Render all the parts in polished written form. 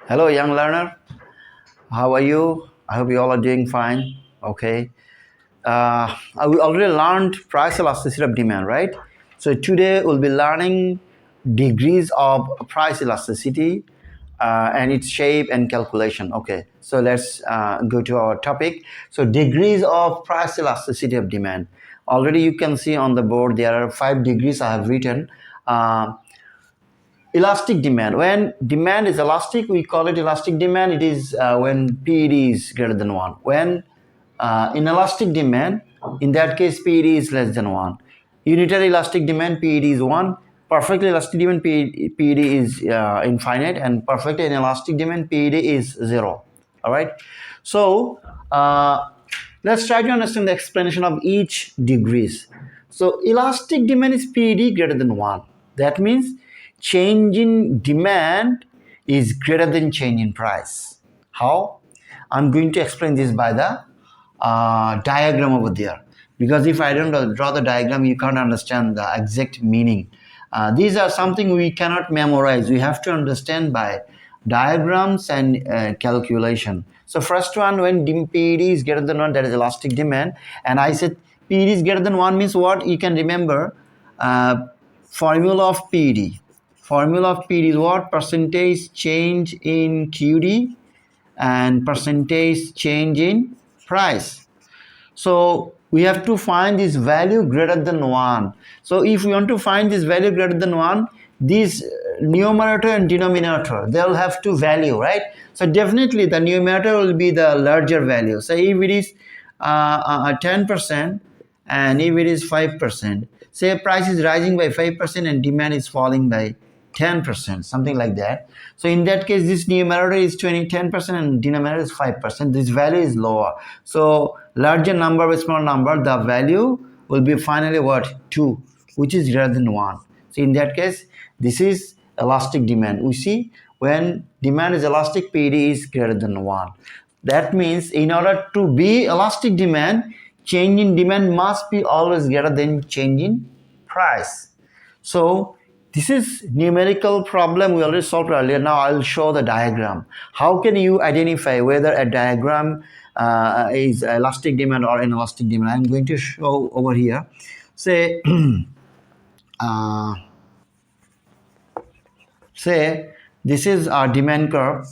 Hello, young learner. How are you? I hope you all are doing fine. Okay. We already learned price elasticity of demand, right? So today we'll be learning degrees of price elasticity and its shape and calculation. Okay. So let's go to our topic. So degrees of price elasticity of demand. Already you can see on the board there are 5 degrees I have written. Elastic demand. When demand is elastic, we call it elastic demand. It is when PED is greater than 1. When inelastic demand, in that case, PED is less than 1. Unitary elastic demand, PED is 1. Perfectly elastic demand, PED is infinite. And perfectly inelastic demand, PED is 0. All right. So let's try to understand the explanation of each degrees. So elastic demand is PED greater than 1. That means change in demand is greater than change in price. How? I'm going to explain this by the diagram over there. Because if I don't draw the diagram, you can't understand the exact meaning. These are something we cannot memorize. We have to understand by diagrams and calculation. So first one, when PED is greater than 1, that is elastic demand. And I said PED is greater than 1 means what? You can remember formula of PED. Formula of PED is what? Percentage change in QD and percentage change in price. So we have to find this value greater than 1. So if we want to find this value greater than 1, this numerator and denominator, they'll have to value, right? So definitely the numerator will be the larger value. So if it is 10% and if it is 5%, say price is rising by 5% and demand is falling by 10%, something like that. So in that case, this numerator is 10% and denominator is 5%. This value is lower. So larger number with small number, the value will be finally what? 2, which is greater than 1. So in that case, this is elastic demand. We see when demand is elastic, PED is greater than 1. That means in order to be elastic demand, change in demand must be always greater than change in price. So this is numerical problem we already solved earlier. Now I'll show the diagram. How can you identify whether a diagram is elastic demand or inelastic demand? I'm going to show over here. Say, say this is our demand curve.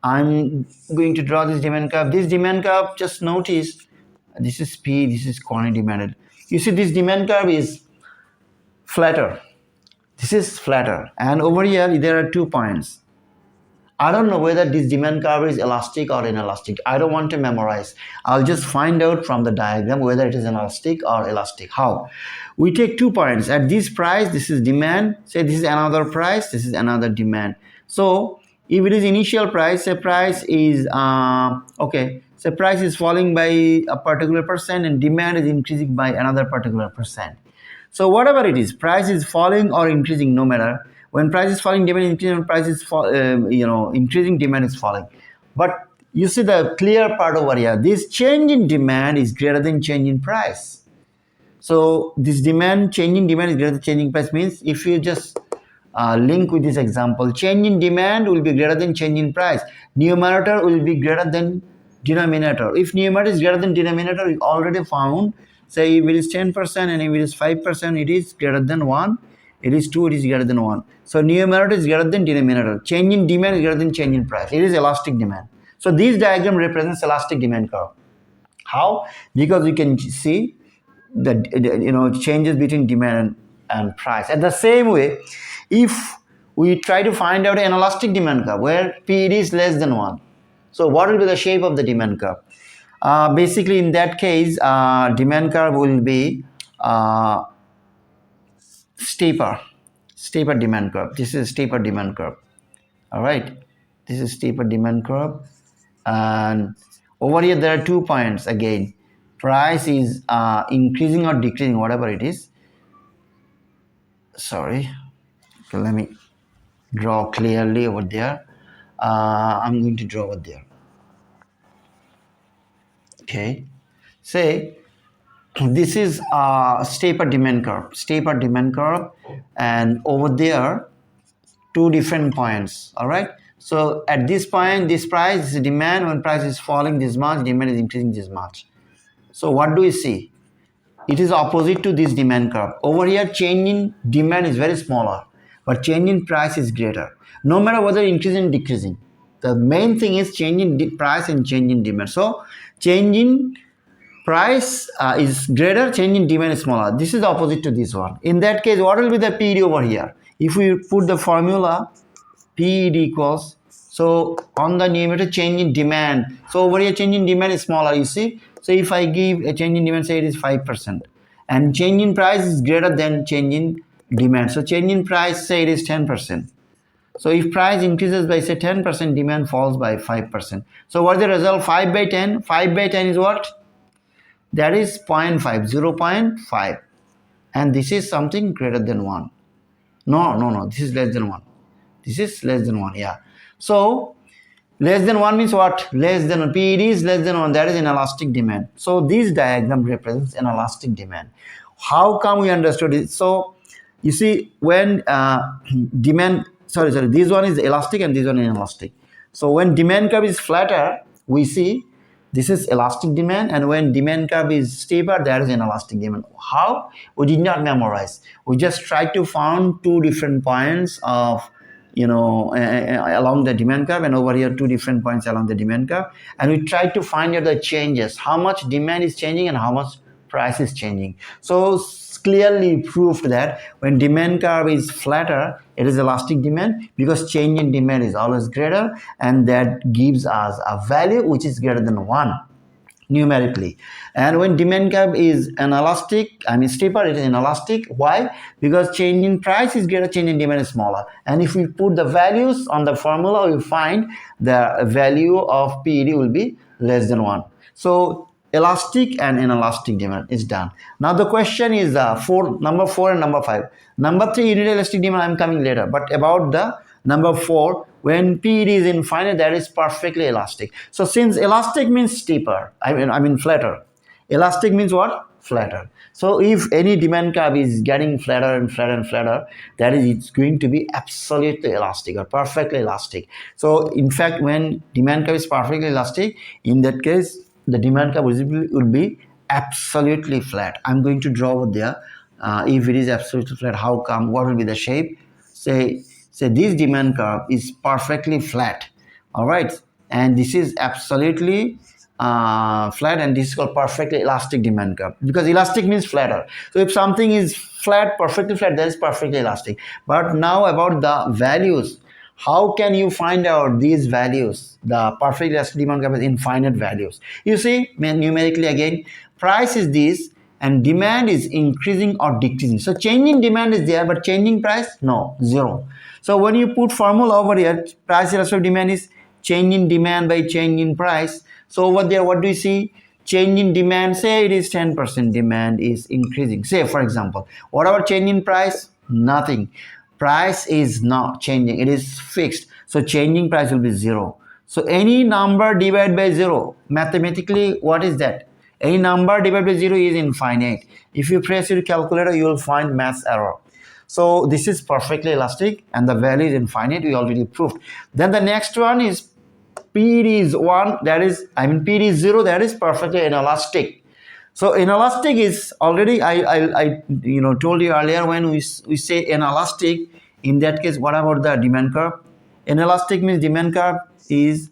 I'm going to draw this demand curve. This demand curve, just notice, this is P, this is quantity demanded. You see this demand curve is flatter. This is flatter, and over here there are 2 points. I don't know whether this demand curve is elastic or inelastic. I don't want to memorize. I'll just find out from the diagram whether it is inelastic or elastic. How? We take 2 points. At this price, this is demand. Say this is another price, this is another demand. So if it is initial price, say price is say price is falling by a particular percent and demand is increasing by another particular percent. So whatever it is, price is falling or increasing, no matter. When price is falling, demand is increasing. When price is increasing, demand is falling. But you see the clear part over here. This change in demand is greater than change in price. So this change in demand is greater than change in price means if you just link with this example, change in demand will be greater than change in price. Numerator will be greater than denominator. If numerator is greater than denominator, we already found. Say if it is 10% and if it is 5%, it is greater than 1. It is 2, it is greater than 1. So numerator is greater than denominator. Change in demand is greater than change in price. It is elastic demand. So this diagram represents elastic demand curve. How? Because you can see the changes between demand and price. At the same way, if we try to find out an elastic demand curve where PED is less than 1, so what will be the shape of the demand curve? Basically, in that case, demand curve will be steeper demand curve. This is steeper demand curve. All right, this is steeper demand curve, and over here there are 2 points again. Price is increasing or decreasing, whatever it is. Sorry, okay, let me draw clearly over there. I'm going to draw over there. Okay, say this is a steeper demand curve, and over there 2 different points. All right, So at this point, this price is demand. When price is falling this much, demand is increasing this much. So what do we see? It is opposite to this demand curve. Over here, change in demand is very smaller, but change in price is greater. No matter whether increasing or decreasing, the main thing is change in price and change in demand. So change in price is greater, change in demand is smaller. This is the opposite to this one. In that case, what will be the PED over here? If we put the formula, PED equals, so on the numerator, change in demand. So over here, change in demand is smaller, you see. So if I give a change in demand, say it is 5%, and change in price is greater than change in demand. So change in price, say it is 10%. So if price increases by say 10%, demand falls by 5%. So what is the result? 5 by 10. 5 by 10 is what? That is 0.5, 0.5. And this is something greater than 1. No, this is less than 1. This is less than 1, yeah. So less than 1 means what? Less than 1. PED is less than 1. That is inelastic demand. So this diagram represents inelastic demand. How come we understood it? So you see, when demand, this one is elastic and this one is inelastic. So when demand curve is flatter, we see this is elastic demand, and when demand curve is steeper, that is inelastic demand. How? We did not memorize. We just tried to find two different points of, along the demand curve, and over here two different points along the demand curve, and we tried to find out the changes, how much demand is changing and how much price is changing. So clearly proved that when demand curve is flatter, it is elastic demand, because change in demand is always greater, and that gives us a value which is greater than 1 numerically. And when demand curve is steeper, it is inelastic. Why? Because change in price is greater, change in demand is smaller. And if we put the values on the formula, we find the value of PED will be less than 1. So elastic and inelastic demand is done. Now the question is number 4 and number 5. Number 3, unit elastic demand, I'm coming later. But about the number 4, when PED is infinite, that is perfectly elastic. So since elastic means steeper, flatter. Elastic means what? Flatter. So if any demand curve is getting flatter and flatter and flatter, that is, it's going to be absolutely elastic or perfectly elastic. So in fact, when demand curve is perfectly elastic, in that case, the demand curve will be absolutely flat. I'm going to draw over there. If it is absolutely flat, how come? What will be the shape? Say this demand curve is perfectly flat. All right, and this is absolutely flat, and this is called perfectly elastic demand curve, because elastic means flatter. So if something is flat, perfectly flat, that is perfectly elastic. But now about the values. How can you find out these values? The perfect elastic demand curve is infinite values. You see, numerically again, price is this and demand is increasing or decreasing. So changing demand is there, but changing price, no, 0. So when you put formula over here, price elastic demand is change in demand by change in price. So over there, what do you see? Change in demand, say it is 10%, demand is increasing. Say, for example, what about change in price? Nothing. Price is not changing, it is fixed. So changing price will be 0. So any number divided by 0, mathematically, what is that? Any number divided by 0 is infinite. If you press your calculator, you will find math error. So this is perfectly elastic and the value is infinite. We already proved. Then the next one is PED is 1, that is, PED is 0, that is perfectly inelastic. So inelastic is already, I told you earlier, when we say inelastic, in that case, what about the demand curve? Inelastic means demand curve is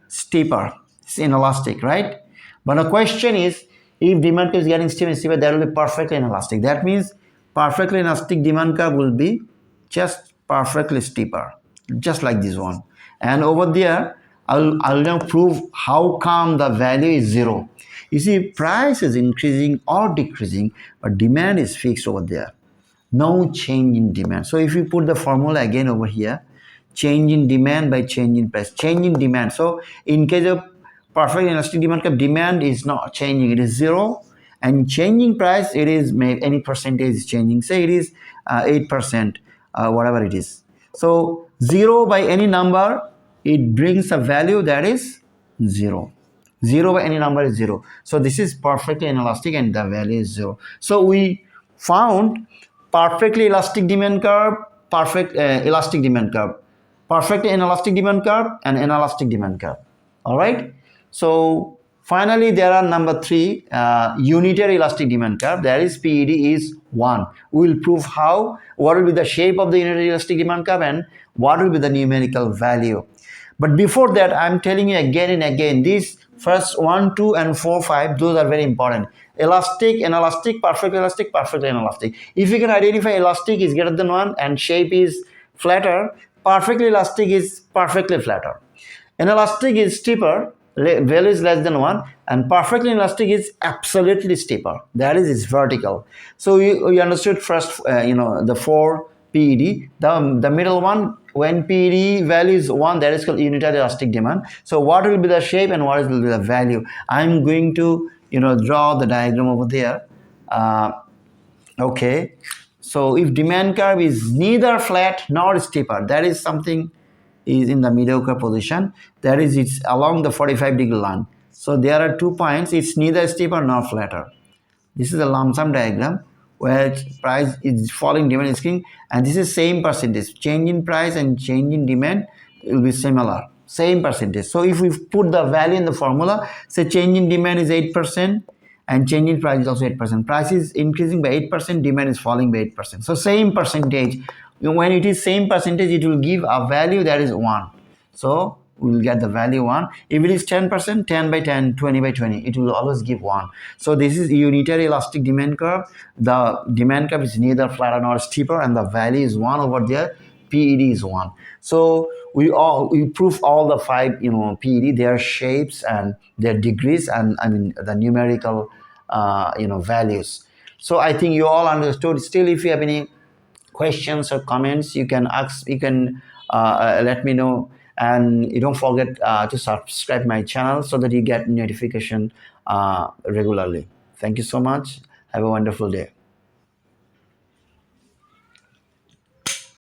steeper. It's inelastic, right? But the question is, if demand curve is getting steeper, that will be perfectly inelastic. That means perfectly inelastic demand curve will be just perfectly steeper, just like this one. And over there, I'll now prove how come the value is 0. You see, price is increasing or decreasing, but demand is fixed over there. No change in demand. So if you put the formula again over here, change in demand by change in price. Change in demand. So in case of perfect elastic demand curve, demand is not changing. It is 0. And changing price, it is any percentage is changing. Say it is 8%, whatever it is. So 0 by any number, it brings a value that is 0. 0 by any number is 0. So this is perfectly inelastic and the value is 0. So we found perfectly elastic demand curve, perfect elastic demand curve. perfect inelastic demand curve and inelastic demand curve. All right. So finally, there are number 3, unitary elastic demand curve. That is PED is 1. We will prove what will be the shape of the unitary elastic demand curve and what will be the numerical value. But before that, I'm telling you again and again, these first 1, 2, and 4, 5, those are very important. Elastic, inelastic, perfectly inelastic. If you can identify elastic is greater than 1 and shape is flatter, perfectly elastic is perfectly flatter. Inelastic is steeper, value is less than 1, and perfectly inelastic is absolutely steeper. That is, it's vertical. So you understood first, the 4 PED. The middle one, when PED value is 1, that is called unitary elastic demand. So what will be the shape and what will be the value? I'm going to draw the diagram over there. Okay. So if demand curve is neither flat nor steeper, that is something is in the mediocre position. That is, it's along the 45-degree line. So there are 2 points. It's neither steeper nor flatter. This is a lump sum diagram where price is falling, demand is increasing, and this is same percentage. Change in price and change in demand will be similar, same percentage. So if we put the value in the formula, say change in demand is 8% and change in price is also 8%. Price is increasing by 8%, demand is falling by 8%. So same percentage. When it is same percentage, it will give a value that is 1. So we will get the value 1. If it is 10%, 10 by 10, 20 by 20, it will always give 1. So this is unitary elastic demand curve. The demand curve is neither flatter nor steeper, and the value is 1 over there. PED is 1. So we prove all the 5 PED, their shapes and their degrees, and the numerical values. So I think you all understood. Still, if you have any questions or comments, you can ask, you can let me know, and you don't forget to subscribe my channel so that you get notification regularly. Thank you so much. Have a wonderful day.